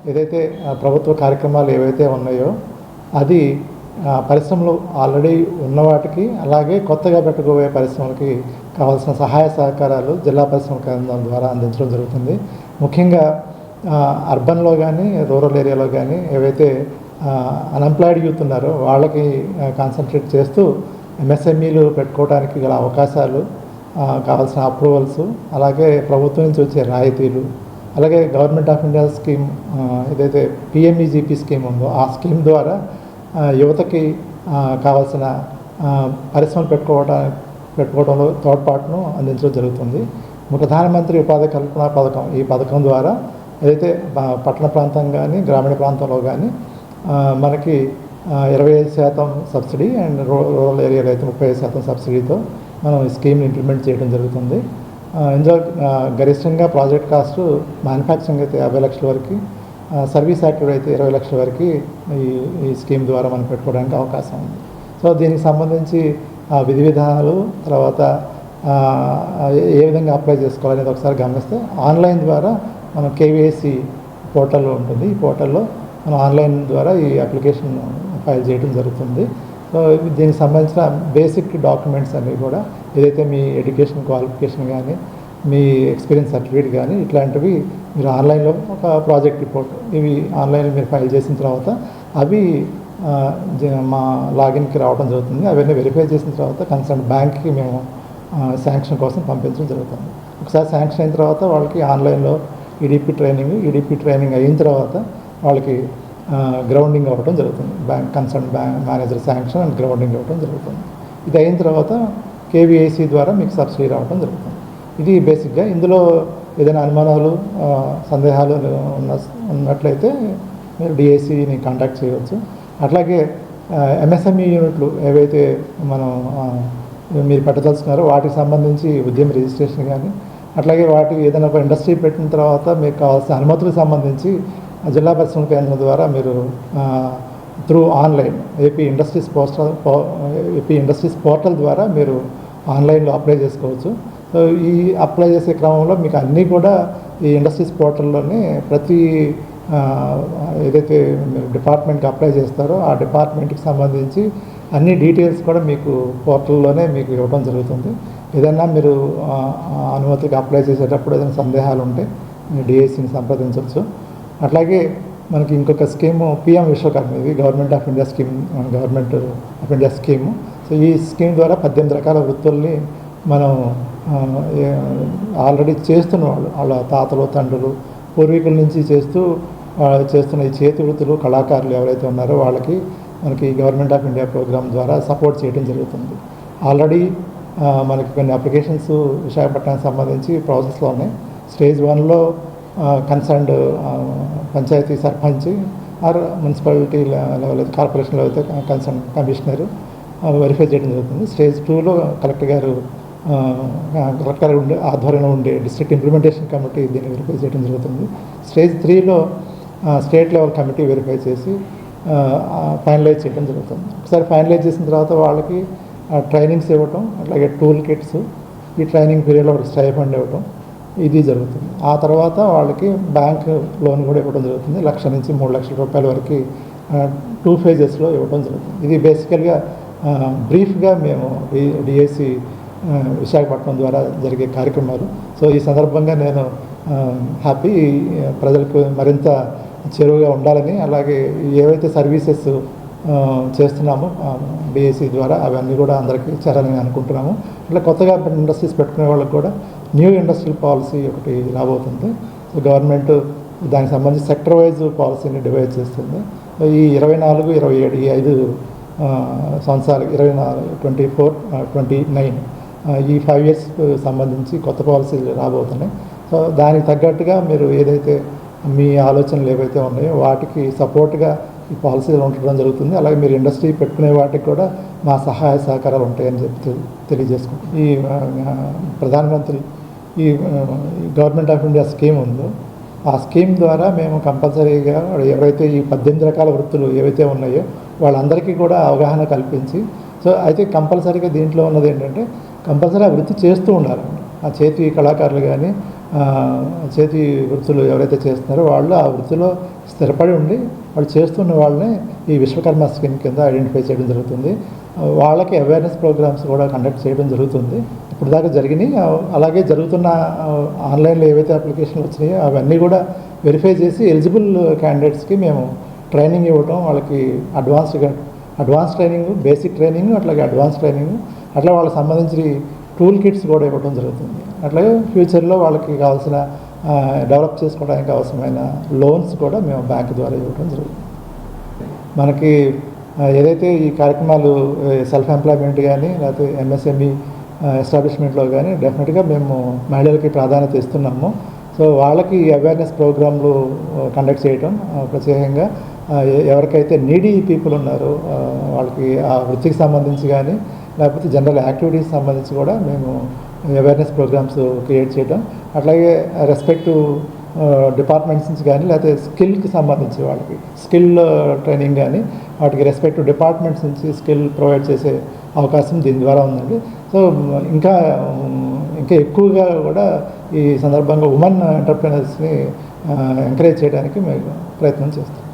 ఏదైతే ప్రభుత్వ కార్యక్రమాలు ఏవైతే ఉన్నాయో అది పరిశ్రమలు ఆల్రెడీ ఉన్న వాటికి అలాగే కొత్తగా పెట్టుకోబోయే పరిశ్రమలకి కావాల్సిన సహాయ సహకారాలు జిల్లా పరిశ్రమ కేంద్రం ద్వారా అందించడం జరుగుతుంది. ముఖ్యంగా అర్బన్లో కానీ రూరల్ ఏరియాలో కానీ ఏవైతే అన్ఎంప్లాయిడ్ యూత్ ఉన్నారో వాళ్ళకి కాన్సన్ట్రేట్ చేస్తూ ఎంఎస్ఎంఈలు పెట్టుకోవడానికి గల అవకాశాలు, కావాల్సిన అప్రూవల్స్, అలాగే ప్రభుత్వం నుంచి వచ్చే రాయితీలు, అలాగే గవర్నమెంట్ ఆఫ్ ఇండియా స్కీమ్ ఏదైతే పిఎంఈజీపీ స్కీమ్ ఉందో ఆ స్కీమ్ ద్వారా యువతకి కావాల్సిన పరిశ్రమలు పెట్టుకోవడంలో తోడ్పాటును అందించడం జరుగుతుంది. ప్రధానమంత్రి ఉపాధి కల్పన పథకం, ఈ పథకం ద్వారా ఏదైతే పట్టణ ప్రాంతం కానీ గ్రామీణ ప్రాంతంలో కానీ మనకి 25% సబ్సిడీ అండ్ రూరల్ ఏరియాలో అయితే 35% సబ్సిడీతో మనం ఈ స్కీమ్ని ఇంప్లిమెంట్ చేయడం జరుగుతుంది. ఇందులో గరిష్టంగా ప్రాజెక్ట్ కాస్ట్ మ్యానుఫ్యాక్చరింగ్ అయితే 50 లక్షల వరకు, సర్వీస్ యాక్టివ్ అయితే 20 లక్షల వరకు ఈ స్కీమ్ ద్వారా మనం పెట్టుకోవడానికి అవకాశం ఉంది. సో దీనికి సంబంధించి విధి విధానాలు, తర్వాత ఏ విధంగా అప్లై చేసుకోవాలనేది ఒకసారి గమనిస్తే ఆన్లైన్ ద్వారా మనం కేవీఐసి పోర్టల్లో ఉంటుంది. ఈ పోర్టల్లో మనం ఆన్లైన్ ద్వారా ఈ అప్లికేషన్ ఫైల్ చేయడం జరుగుతుంది. సో దీనికి సంబంధించిన బేసిక్ డాక్యుమెంట్స్ అన్నీ కూడా ఏదైతే మీ ఎడ్యుకేషన్ క్వాలిఫికేషన్ కానీ మీ ఎక్స్పీరియన్స్ సర్టిఫికేట్ కానీ ఇట్లాంటివి మీరు ఆన్లైన్లో ఒక ప్రాజెక్ట్ రిపోర్ట్ ఇవి ఆన్లైన్లో మీరు ఫైల్ చేసిన తర్వాత అవి మా లాగిన్కి రావడం జరుగుతుంది. అవన్నీ వెరిఫై చేసిన తర్వాత కన్సర్న్ బ్యాంక్కి మేము శాంక్షన్ కోసం పంపించడం జరుగుతుంది. ఒకసారి శాంక్షన్ అయిన తర్వాత వాళ్ళకి ఆన్లైన్లో ఈడీపీ ట్రైనింగ్ అయిన తర్వాత వాళ్ళకి గ్రౌండింగ్ అవ్వడం జరుగుతుంది. Concern bank manager sanction and grounding అవ్వడం జరుగుతుంది. ఇది అయిన తర్వాత కేవీఐసి ద్వారా మీకు సబ్సిడీ రావడం జరుగుతుంది. ఇది బేసిక్గా. ఇందులో ఏదైనా అనుమానాలు, సందేహాలు ఉన్నట్లయితే మీరు డిఐసిని కాంటాక్ట్ చేయవచ్చు. అట్లాగే ఎంఎస్ఎంఈ యూనిట్లు ఏవైతే మనం మీరు పెట్టదలుచుకున్నారో వాటికి సంబంధించి ఉద్యమ రిజిస్ట్రేషన్ కానీ, అట్లాగే వాటికి ఏదైనా ఒక ఇండస్ట్రీ పెట్టిన తర్వాత మీకు కావాల్సిన అనుమతులకు సంబంధించి జిల్లా పరిశ్రమ కేంద్రం ద్వారా మీరు through online AP industries portal ద్వారా మీరు ఆన్లైన్లో అప్లై చేసుకోవచ్చు. సో ఈ అప్లై చేసే క్రమంలో మీకు అన్నీ కూడా ఈ ఇండస్ట్రీస్ పోర్టల్లోనే ప్రతి ఏదైతే మీరు డిపార్ట్మెంట్కి అప్లై చేస్తారో ఆ డిపార్ట్మెంట్కి సంబంధించి అన్ని డీటెయిల్స్ కూడా మీకు పోర్టల్లోనే మీకు ఇవ్వడం జరుగుతుంది. ఏదైనా మీరు అనుమతికి అప్లై చేసేటప్పుడు ఏదైనా సందేహాలు ఉంటే డిఐసిని సంప్రదించవచ్చు. అట్లాగే మనకి ఇంకొక స్కీము పిఎం విశ్వకర్మ, ఇది government of India scheme. So ఈ స్కీమ్ ద్వారా 18 రకాల వృత్తుల్ని మనం ఆల్రెడీ చేస్తున్న వాళ్ళ తాతలు తండ్రులు పూర్వీకుల నుంచి చేస్తున్న ఈ చేతి వృత్తులు కళాకారులు ఎవరైతే ఉన్నారో వాళ్ళకి మనకి గవర్నమెంట్ ఆఫ్ ఇండియా ప్రోగ్రామ్ ద్వారా సపోర్ట్ చేయడం జరుగుతుంది. ఆల్రెడీ మనకి కొన్ని అప్లికేషన్స్ విశాఖపట్నానికి సంబంధించి ప్రాసెస్లో ఉన్నాయి. స్టేజ్ 1లో concerned panchayat sarpanch or municipality level అయితే కార్పొరేషన్ లెవెల్ అయితే కన్సర్న్ కమిషనర్ వెరిఫై చేయడం జరుగుతుంది. స్టేజ్ 2లో కలెక్టర్ ఉండే ఆధ్వర్యంలో ఉండే డిస్ట్రిక్ట్ ఇంప్లిమెంటేషన్ కమిటీ దీన్ని వెరిఫై చేయడం జరుగుతుంది. స్టేజ్ 3లో స్టేట్ లెవెల్ కమిటీ వెరిఫై చేసి ఫైనలైజ్ చేయడం జరుగుతుంది. ఒకసారి ఫైనలైజ్ చేసిన తర్వాత వాళ్ళకి ట్రైనింగ్స్ ఇవ్వటం, అట్లాగే టూల్ కిట్స్, ఈ ట్రైనింగ్ పీరియడ్లో వాళ్ళకి స్టైఫండ్ ఇవ్వటం ఇది జరుగుతుంది. ఆ తర్వాత వాళ్ళకి బ్యాంక్ లోన్ కూడా ఇవ్వడం జరుగుతుంది. 1 లక్ష నుంచి 3 లక్షల రూపాయల వరకు 2 ఫేజెస్లో ఇవ్వడం జరుగుతుంది. ఇది బేసికల్గా బ్రీఫ్గా మేము డిఐసి విశాఖపట్నం ద్వారా జరిగే కార్యక్రమాలు. సో ఈ సందర్భంగా నేను హ్యాపీ ప్రజలకు మరింత చేరువగా ఉండాలని, అలాగే ఏవైతే సర్వీసెస్ చేస్తున్నామో డిఐసి ద్వారా అవన్నీ కూడా అందరికీ చేరాలని అనుకుంటున్నాము. ఇట్లా కొత్తగా ఇండస్ట్రీస్ పెట్టుకునే వాళ్ళకి కూడా న్యూ ఇండస్ట్రియల్ పాలసీ ఒకటి రాబోతుంది. సో గవర్నమెంట్ దానికి సంబంధించి సెక్టర్ వైజ్ పాలసీని డివైడ్ చేస్తుంది. ఈ 24, 27 ఈ 5 సంవత్సరాలు 24, 24, 29 ఈ 5 years సంబంధించి కొత్త పాలసీలు రాబోతున్నాయి. సో దానికి తగ్గట్టుగా మీరు ఏదైతే మీ ఆలోచనలు ఏవైతే ఉన్నాయో వాటికి సపోర్ట్గా ఈ పాలసీలు ఉండడం జరుగుతుంది. అలాగే మీరు ఇండస్ట్రీ పెట్టుకునే వాటికి కూడా మా సహాయ సహకారాలు ఉంటాయని చెప్పి తెలియజేసుకుంటాం. ఈ ప్రధానమంత్రి ఈ గవర్నమెంట్ ఆఫ్ ఇండియా స్కీమ్ ఉందో ఆ స్కీమ్ ద్వారా మేము కంపల్సరీగా ఎవరైతే ఈ 18 రకాల వృత్తులు ఏవైతే ఉన్నాయో వాళ్ళందరికీ కూడా అవగాహన కల్పించి, సో అయితే కంపల్సరీగా దీంట్లో ఉన్నది ఏంటంటే కంపల్సరీ ఆ వృత్తి చేస్తూ ఉండాలండి. ఆ చేతి కళాకారులు కానీ చేతి వృత్తులు ఎవరైతే చేస్తున్నారో వాళ్ళు ఆ వృత్తిలో స్థిరపడి ఉండి వాళ్ళు చేస్తున్న వాళ్ళని ఈ విశ్వకర్మ స్కీమ్ కింద ఐడెంటిఫై చేయడం జరుగుతుంది. వాళ్ళకి అవేర్నెస్ ప్రోగ్రామ్స్ కూడా కండక్ట్ చేయడం జరుగుతుంది. ఇప్పుడు దాకా జరిగినాయి. అలాగే జరుగుతున్న ఆన్లైన్లో ఏవైతే అప్లికేషన్లు వచ్చినాయో అవన్నీ కూడా వెరిఫై చేసి ఎలిజిబుల్ క్యాండిడేట్స్కి మేము ట్రైనింగ్ ఇవ్వటం, వాళ్ళకి అడ్వాన్స్ ట్రైనింగ్, బేసిక్ ట్రైనింగ్, అట్లాగే అడ్వాన్స్ ట్రైనింగ్, అట్లా వాళ్ళకి సంబంధించి టూల్ కిట్స్ కూడా ఇవ్వడం జరుగుతుంది. అట్లాగే ఫ్యూచర్లో వాళ్ళకి కావాల్సిన డెవలప్ చేసుకోవడానికి అవసరమైన లోన్స్ కూడా మేము బ్యాంక్ ద్వారా ఇవ్వడం జరుగుతుంది. మనకి ఏదైతే ఈ కార్యక్రమాలు సెల్ఫ్ ఎంప్లాయ్మెంట్ కానీ లేకపోతే ఎంఎస్ఎంఈ ఎస్టాబ్లిష్మెంట్లో కానీ డెఫినెట్గా మేము మహిళలకి ప్రాధాన్యత ఇస్తున్నాము. సో వాళ్ళకి అవేర్నెస్ ప్రోగ్రాంలు కండక్ట్ చేయటం, ప్రత్యేకంగా ఎవరికైతే నీడీ పీపుల్ ఉన్నారో వాళ్ళకి ఆ వృత్తికి సంబంధించి కానీ లేకపోతే జనరల్ యాక్టివిటీస్ సంబంధించి కూడా మేము అవేర్నెస్ ప్రోగ్రామ్స్ క్రియేట్ చేయడం, అట్లాగే రెస్పెక్టివ్ డిపార్ట్మెంట్స్ నుంచి కానీ లేకపోతే స్కిల్కి సంబంధించి వాళ్ళకి స్కిల్ ట్రైనింగ్ కానీ వాటికి రెస్పెక్టివ్ డిపార్ట్మెంట్స్ నుంచి స్కిల్ ప్రొవైడ్ చేసే అవకాశం దీని ద్వారా ఉందండి. సో ఇంకా ఎక్కువగా కూడా ఈ సందర్భంగా ఉమెన్ ఎంటర్ప్రెనర్స్ని ఎంకరేజ్ చేయడానికి మేము ప్రయత్నం చేస్తాం.